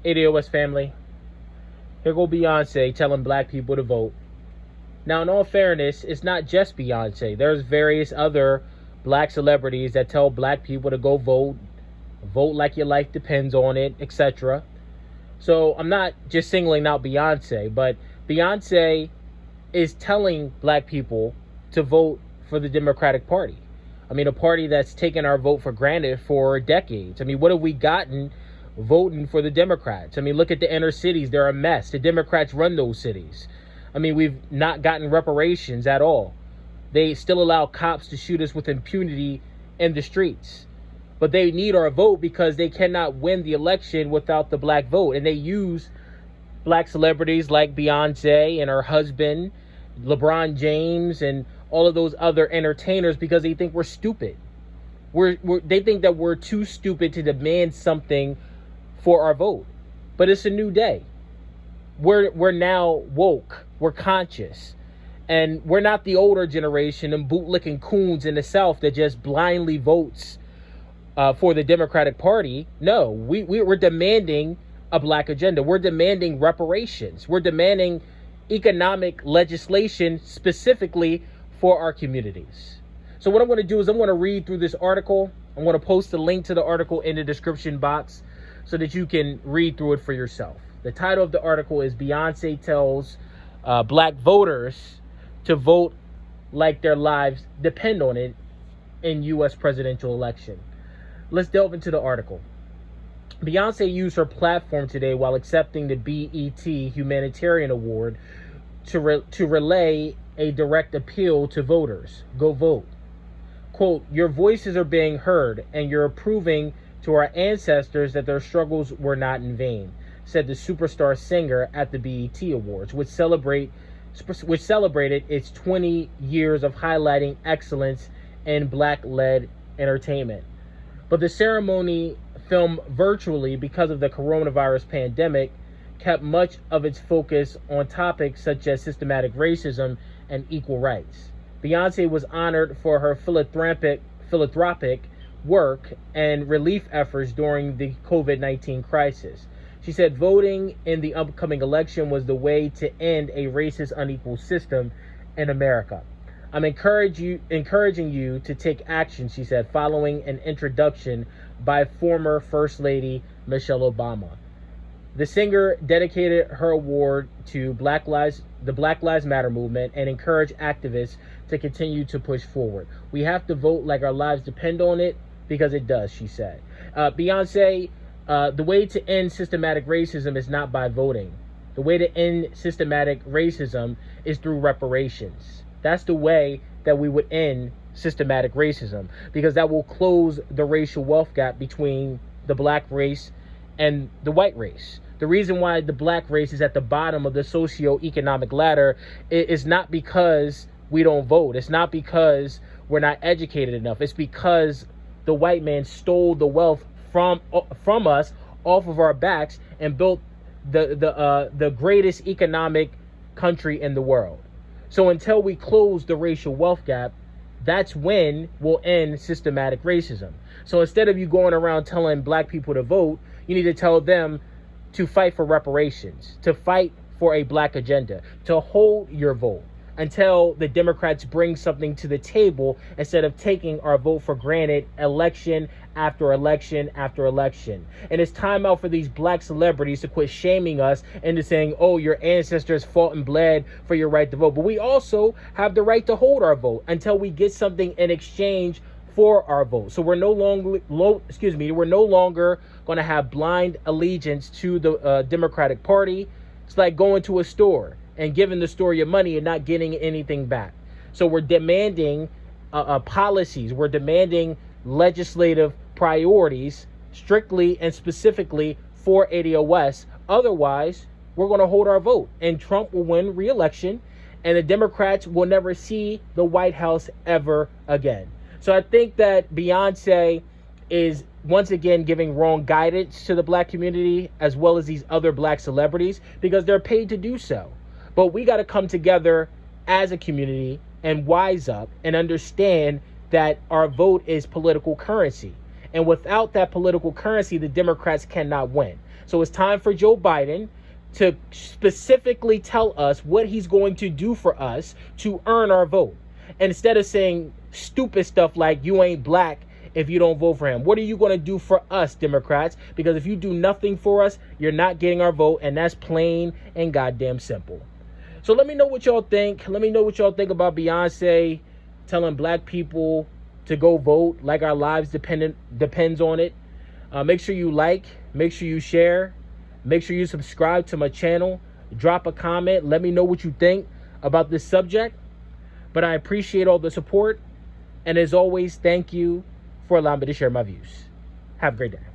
ADOS family, here go Beyonce telling black people to vote. Now, in all fairness, it's not just Beyonce. There's various other black celebrities that tell black people to go vote, vote like your life depends on it, etc. So I'm not just singling out Beyonce, but Beyonce is telling black people to vote for the Democratic Party. I mean, a party that's taken our vote for granted for decades. I mean, what have we gotten voting for the Democrats? I mean, look at the inner cities. They're a mess. The Democrats run those cities. I mean, we've not gotten reparations at all. They still allow cops to shoot us with impunity in the streets. But they need our vote because they cannot win the election without the black vote. And they use black celebrities like Beyoncé and her husband, LeBron James, and all of those other entertainers because they think we're stupid. They think that we're too stupid to demand something for our vote. But it's a new day. We're now woke. We're conscious. And we're not the older generation and bootlicking coons in the South that just blindly votes for the Democratic Party. No, we're demanding a black agenda. We're demanding reparations. We're demanding economic legislation specifically for our communities. So what I'm going to do is I'm going to read through this article. I'm going to post a link to the article in the description box so that you can read through it for yourself. The title of the article is Beyoncé tells black voters to vote like their lives depend on it in U.S. presidential election. Let's delve into the article. Beyoncé used her platform today while accepting the BET Humanitarian Award to relay a direct appeal to voters. Go vote. Quote, your voices are being heard and you're proving to our ancestors that their struggles were not in vain, said the superstar singer at the BET Awards, which celebrated its 20 years of highlighting excellence in black-led entertainment. But the ceremony, filmed virtually because of the coronavirus pandemic, kept much of its focus on topics such as systematic racism and equal rights. Beyoncé was honored for her philanthropic work and relief efforts during the COVID-19 crisis. She said voting in the upcoming election was the way to end a racist, unequal system in America. I'm encouraging you to take action, she said, following an introduction by former First Lady Michelle Obama. The singer dedicated her award to the Black Lives Matter movement and encouraged activists to continue to push forward. We have to vote like our lives depend on it because it does, she said. Beyoncé, the way to end systematic racism is not by voting. The way to end systematic racism is through reparations. That's the way that we would end systematic racism, because that will close the racial wealth gap between the black race and the white race. The reason why the black race is at the bottom of the socioeconomic ladder is not because we don't vote. It's not because we're not educated enough. It's because the white man stole the wealth from us off of our backs and built the greatest economic country in the world. So until we close the racial wealth gap, that's when we'll end systematic racism. So instead of you going around telling black people to vote, you need to tell them to fight for reparations, to fight for a black agenda, to hold your vote until the Democrats bring something to the table instead of taking our vote for granted election after election after election. And it's time out for these black celebrities to quit shaming us into saying, oh, your ancestors fought and bled for your right to vote. But we also have the right to hold our vote until we get something in exchange for our vote. So we're no longer going to have blind allegiance to the Democratic Party. It's like going to a store and giving the store your money and not getting anything back. So we're demanding policies. We're demanding legislative priorities strictly and specifically for ADOS. Otherwise, we're going to hold our vote and Trump will win re-election and the Democrats will never see the White House ever again. So I think that Beyoncé is once again giving wrong guidance to the black community as well as these other black celebrities because they're paid to do so. But we got to come together as a community and wise up and understand that our vote is political currency. And without that political currency, the Democrats cannot win. So it's time for Joe Biden to specifically tell us what he's going to do for us to earn our vote. Instead of saying stupid stuff like you ain't black if you don't vote for him. What are you going to do for us, Democrats? Because if you do nothing for us, you're not getting our vote, and that's plain and goddamn simple. So let me know what y'all think. Let me know what y'all think about Beyoncé telling black people to go vote like our lives depends on it. Make sure you like, make sure you share, make sure you subscribe to my channel. Drop a comment. Let me know what you think about this subject. But I appreciate all the support. And as always, thank you for allowing me to share my views. Have a great day.